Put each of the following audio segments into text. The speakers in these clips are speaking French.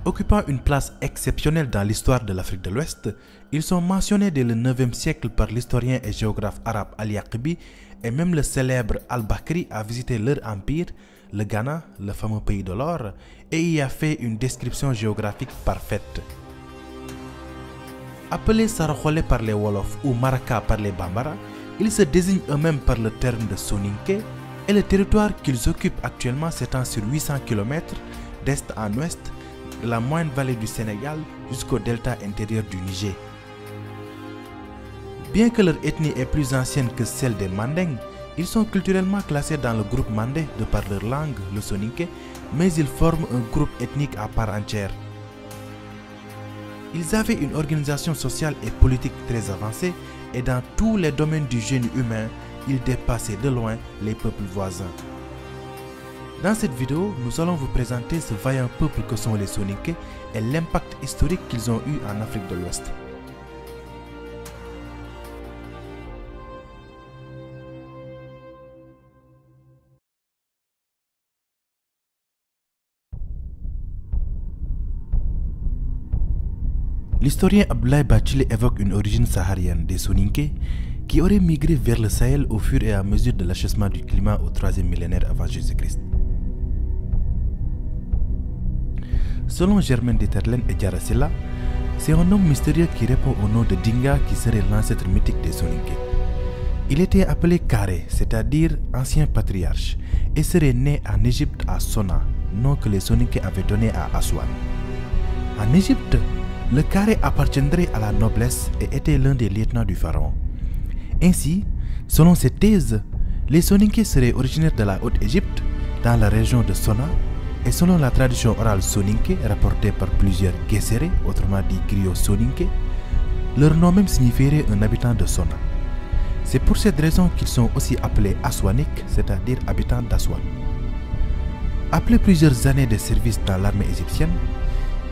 Occupant une place exceptionnelle dans l'histoire de l'Afrique de l'Ouest, ils sont mentionnés dès le 9e siècle par l'historien et géographe arabe Al-Yaqibi, et même le célèbre Al-Bakri a visité leur empire, le Ghana, le fameux pays de l'or, et y a fait une description géographique parfaite. Appelés Saraxolé par les Wolofs ou Maraka par les Bambara, ils se désignent eux-mêmes par le terme de Soninké, et le territoire qu'ils occupent actuellement s'étend sur 800 km d'est en ouest, de la moyenne vallée du Sénégal jusqu'au delta intérieur du Niger. Bien que leur ethnie est plus ancienne que celle des Manding, ils sont culturellement classés dans le groupe Mandé de par leur langue, le Soninké, mais ils forment un groupe ethnique à part entière. Ils avaient une organisation sociale et politique très avancée et dans tous les domaines du génie humain, ils dépassaient de loin les peuples voisins. Dans cette vidéo, nous allons vous présenter ce vaillant peuple que sont les Soninké et l'impact historique qu'ils ont eu en Afrique de l'Ouest. L'historien Abdoulaye Bathily évoque une origine saharienne des Soninké qui auraient migré vers le Sahel au fur et à mesure de l'achèvement du climat au 3e millénaire avant Jésus-Christ. Selon Germaine Dieterlen et Diarra Sylla, c'est un homme mystérieux qui répond au nom de Dinga qui serait l'ancêtre mythique des Soninké. Il était appelé Karé, c'est-à-dire ancien patriarche, et serait né en Égypte à Sona, nom que les Soninké avaient donné à Aswan. En Égypte, le Karé appartiendrait à la noblesse et était l'un des lieutenants du pharaon. Ainsi, selon cette thèse, les Soninké seraient originaires de la Haute-Égypte, dans la région de Sona, et selon la tradition orale Soninké rapportée par plusieurs Guesséré, autrement dit griots Soninké, leur nom même signifierait un habitant de Sona. C'est pour cette raison qu'ils sont aussi appelés Aswaniques, c'est-à-dire habitants d'Aswan. Après plusieurs années de service dans l'armée égyptienne,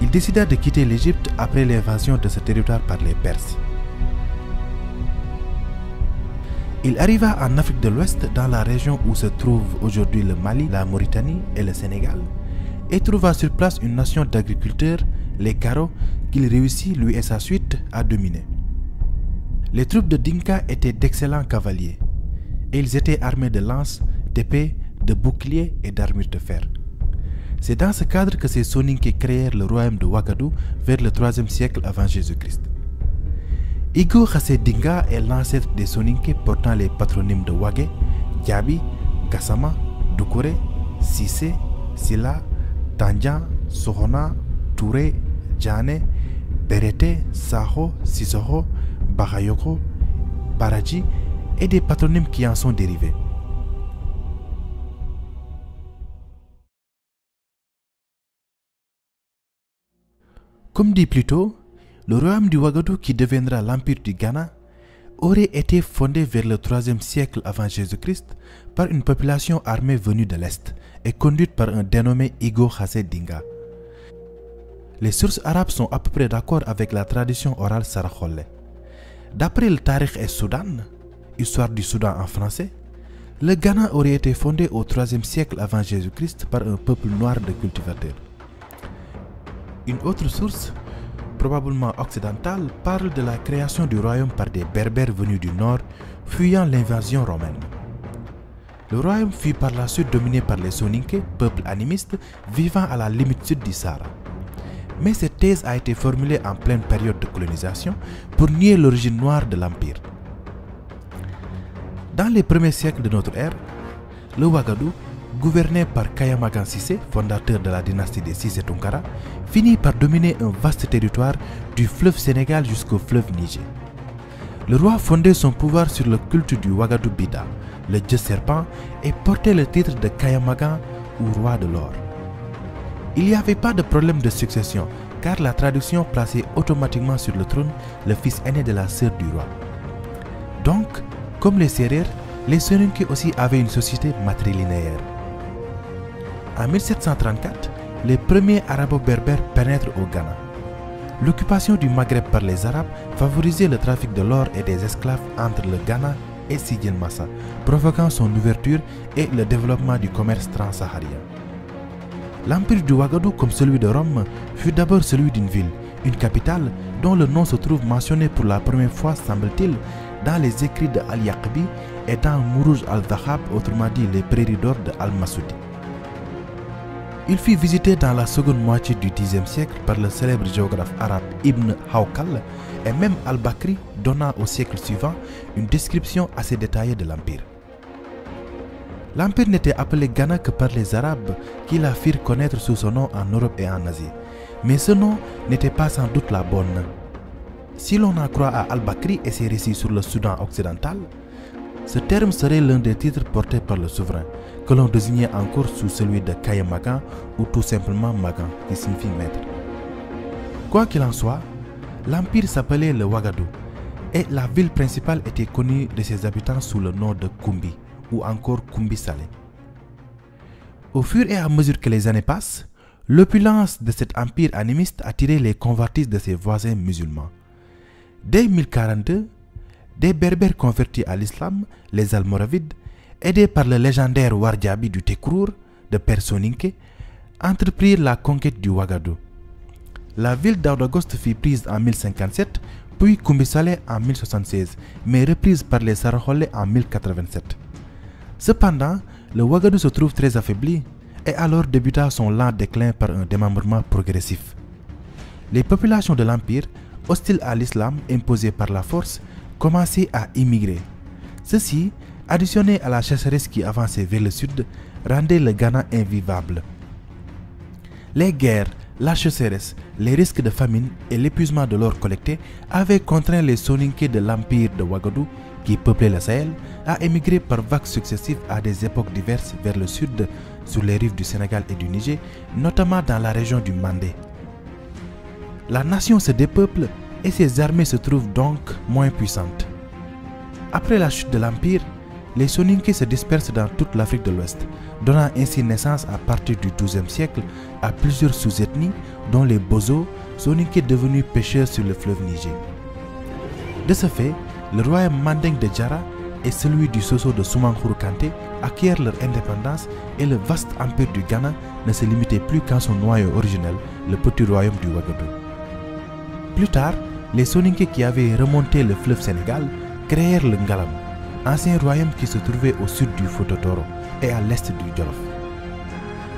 il décida de quitter l'Égypte après l'invasion de ce territoire par les Perses. Il arriva en Afrique de l'Ouest dans la région où se trouvent aujourd'hui le Mali, la Mauritanie et le Sénégal, et trouva sur place une nation d'agriculteurs, les Karo, qu'il réussit, lui et sa suite, à dominer. Les troupes de Dinka étaient d'excellents cavaliers, et ils étaient armés de lances, d'épées, de boucliers et d'armures de fer. C'est dans ce cadre que ces Soninké créèrent le royaume de Ouagadougou vers le 3e siècle avant Jésus-Christ. Igo Khassé Dinga est l'ancêtre des Soninké portant les patronymes de Ouagé, Diaby, Gassama, Doucouré, Sissé, Silla, Tandjan, Sohona, Touré, Djane, Berete, Saho, Sissoko, Bakayoko, Baradji et des patronymes qui en sont dérivés. Comme dit plus tôt, le royaume du Ouagadougou, qui deviendra l'empire du Ghana, aurait été fondé vers le 3e siècle avant Jésus-Christ par une population armée venue de l'Est et conduite par un dénommé Igo Khassé Dinga. Les sources arabes sont à peu près d'accord avec la tradition orale Saraxolé. D'après le Tarikh et Soudan, histoire du Soudan en français, le Ghana aurait été fondé au 3e siècle avant Jésus-Christ par un peuple noir de cultivateurs. Une autre source, probablement occidentale, parle de la création du royaume par des Berbères venus du nord, fuyant l'invasion romaine. Le royaume fut par la suite dominé par les Soninké, peuple animiste vivant à la limite sud du Sahara. Mais cette thèse a été formulée en pleine période de colonisation pour nier l'origine noire de l'empire. Dans les premiers siècles de notre ère, le Ouagadougou, gouverné par Kayamagan Sissé, fondateur de la dynastie des Sissé Tounkara, finit par dominer un vaste territoire du fleuve Sénégal jusqu'au fleuve Niger. Le roi fondait son pouvoir sur le culte du Ouagadougou Bida, le dieu serpent, et portait le titre de Kayamagan ou roi de l'or. Il n'y avait pas de problème de succession, car la tradition plaçait automatiquement sur le trône le fils aîné de la sœur du roi. Donc, comme les Sérères, les Soninké aussi avaient une société matrilinéaire. En 1734, les premiers arabo-berbères pénètrent au Ghana. L'occupation du Maghreb par les Arabes favorisait le trafic de l'or et des esclaves entre le Ghana et Sidi Massa, provoquant son ouverture et le développement du commerce transsaharien. L'empire du Ouagadougou, comme celui de Rome, fut d'abord celui d'une ville, une capitale dont le nom se trouve mentionné pour la première fois, semble-t-il, dans les écrits de Al-Yaqbi et dans Mourouj al-Dhahab, autrement dit les prairies d'or de Al-Masoudi. Il fut visité dans la seconde moitié du Xe siècle par le célèbre géographe arabe Ibn Hawqal et même Al-Bakri, donnant au siècle suivant une description assez détaillée de l'empire. L'empire n'était appelé Ghana que par les Arabes qui la firent connaître sous ce nom en Europe et en Asie. Mais ce nom n'était pas sans doute la bonne. Si l'on en croit à Al-Bakri et ses récits sur le Soudan occidental, ce terme serait l'un des titres portés par le souverain, que l'on désignait encore sous celui de Kaye Magan ou tout simplement Magan, qui signifie maître. Quoi qu'il en soit, l'empire s'appelait le Ouagadougou et la ville principale était connue de ses habitants sous le nom de Koumbi ou encore Koumbi Salé. Au fur et à mesure que les années passent, l'opulence de cet empire animiste attirait les convertis de ses voisins musulmans. Dès 1042, des berbères convertis à l'islam, les Almoravides, aidés par le légendaire Wardjabi du Tekrour de Père Soninké, entreprirent la conquête du Ouagadougou. La ville d'Aoudaghost fut prise en 1057, puis Koumbi Salé en 1076, mais reprise par les Saraholais en 1087. Cependant, le Ouagadougou se trouve très affaibli et alors débuta son lent déclin par un démembrement progressif. Les populations de l'empire, hostiles à l'islam imposé par la force, commençaient à immigrer. Ceci, additionné à la chasseresse qui avançait vers le sud, rendait le Ghana invivable. Les guerres, la chasseresse, les risques de famine et l'épuisement de l'or collecté avaient contraint les Soninké de l'empire de Ouagadougou, qui peuplaient le Sahel, à émigrer par vagues successives à des époques diverses vers le sud, sur les rives du Sénégal et du Niger, notamment dans la région du Mandé. La nation se dépeuple et ses armées se trouvent donc moins puissantes. Après la chute de l'empire, les Soninké se dispersent dans toute l'Afrique de l'Ouest, donnant ainsi naissance à partir du XIIe siècle à plusieurs sous-ethnies, dont les Bozo, Soninké devenus pêcheurs sur le fleuve Niger. De ce fait, le royaume mandingue de Djara et celui du Soso de Soumankhourou Kanté acquièrent leur indépendance et le vaste empire du Ghana ne se limitait plus qu'à son noyau originel, le petit royaume du Ouagadougou. Plus tard, les Soninké qui avaient remonté le fleuve Sénégal créèrent le Ngalam, ancien royaume qui se trouvait au sud du Fouta Toro et à l'est du Djolof.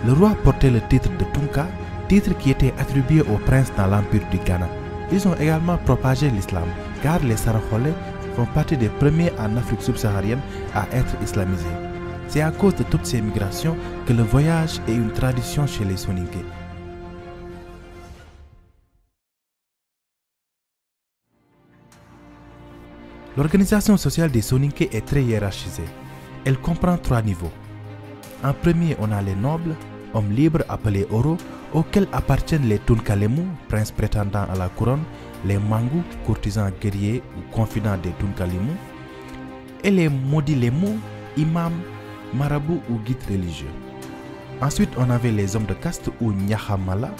Le roi portait le titre de Tunka, titre qui était attribué aux princes dans l'empire du Ghana. Ils ont également propagé l'islam, car les Saraholais font partie des premiers en Afrique subsaharienne à être islamisés. C'est à cause de toutes ces migrations que le voyage est une tradition chez les Soninké. L'organisation sociale des Soninké est très hiérarchisée. Elle comprend 3 niveaux. En premier, on a les nobles, hommes libres appelés Oro, auxquels appartiennent les Tunkalemu, princes prétendants à la couronne, les Mangou, courtisans guerriers ou confidents des Tunkalimu, et les Modilemu, imams, marabouts ou guides religieux. Ensuite, on avait les hommes de caste ou Nyahamala,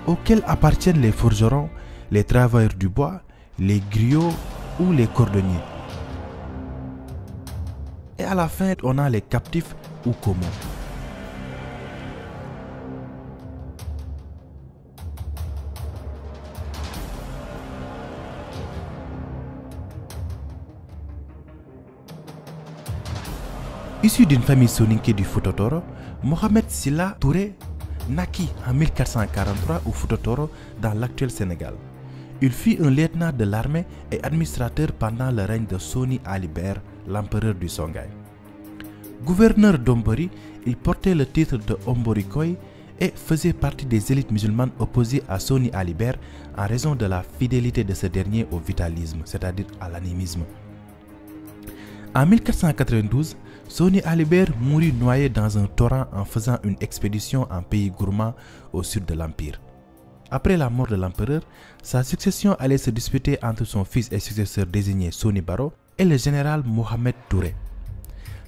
auxquels appartiennent les forgerons, les travailleurs du bois, les griots ou les cordonniers. Et à la fin, on a les captifs ou Komo. Issu d'une famille soninké du Fouta Toro, Mohamed Silla Touré naquit en 1443 au Fouta Toro dans l'actuel Sénégal. Il fut un lieutenant de l'armée et administrateur pendant le règne de Soni Alibert, l'empereur du Songhai. Gouverneur d'Ombori, il portait le titre de Omborikoy et faisait partie des élites musulmanes opposées à Soni Alibert en raison de la fidélité de ce dernier au vitalisme, c'est-à-dire à l'animisme. En 1492, Soni Alibert mourut noyé dans un torrent en faisant une expédition en pays gourmand au sud de l'Empire. Après la mort de l'empereur, sa succession allait se disputer entre son fils et successeur désigné Soni Baro et le général Mohamed Touré.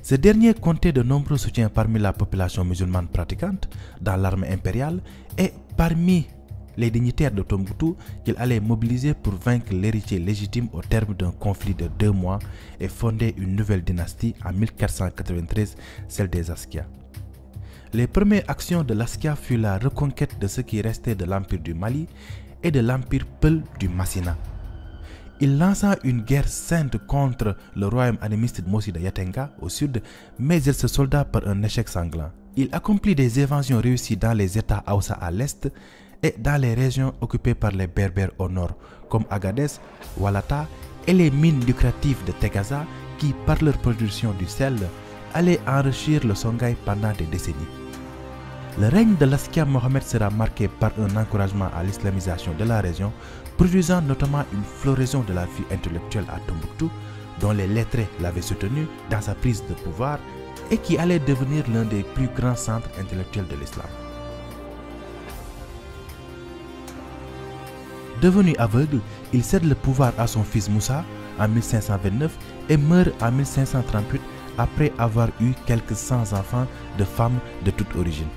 Ce dernier comptait de nombreux soutiens parmi la population musulmane pratiquante dans l'armée impériale et parmi les dignitaires de Tombouctou qu'il allait mobiliser pour vaincre l'héritier légitime au terme d'un conflit de 2 mois et fonder une nouvelle dynastie en 1493, celle des Askia. Les premières actions de Laskia furent la reconquête de ce qui restait de l'Empire du Mali et de l'Empire Peul du Massina. Il lança une guerre sainte contre le royaume animiste de Mossi de Yatenga au sud, mais il se solda par un échec sanglant. Il accomplit des invasions réussies dans les États Haoussa à l'est et dans les régions occupées par les Berbères au nord, comme Agadez, Walata et les mines lucratives de Tegaza qui, par leur production du sel, allaient enrichir le Songhai pendant des décennies. Le règne de Laskia Mohammed sera marqué par un encouragement à l'islamisation de la région, produisant notamment une floraison de la vie intellectuelle à Tombouctou, dont les lettrés l'avaient soutenu dans sa prise de pouvoir et qui allait devenir l'un des plus grands centres intellectuels de l'islam. Devenu aveugle, il cède le pouvoir à son fils Moussa en 1529 et meurt en 1538 après avoir eu quelques 100 enfants de femmes de toute origine.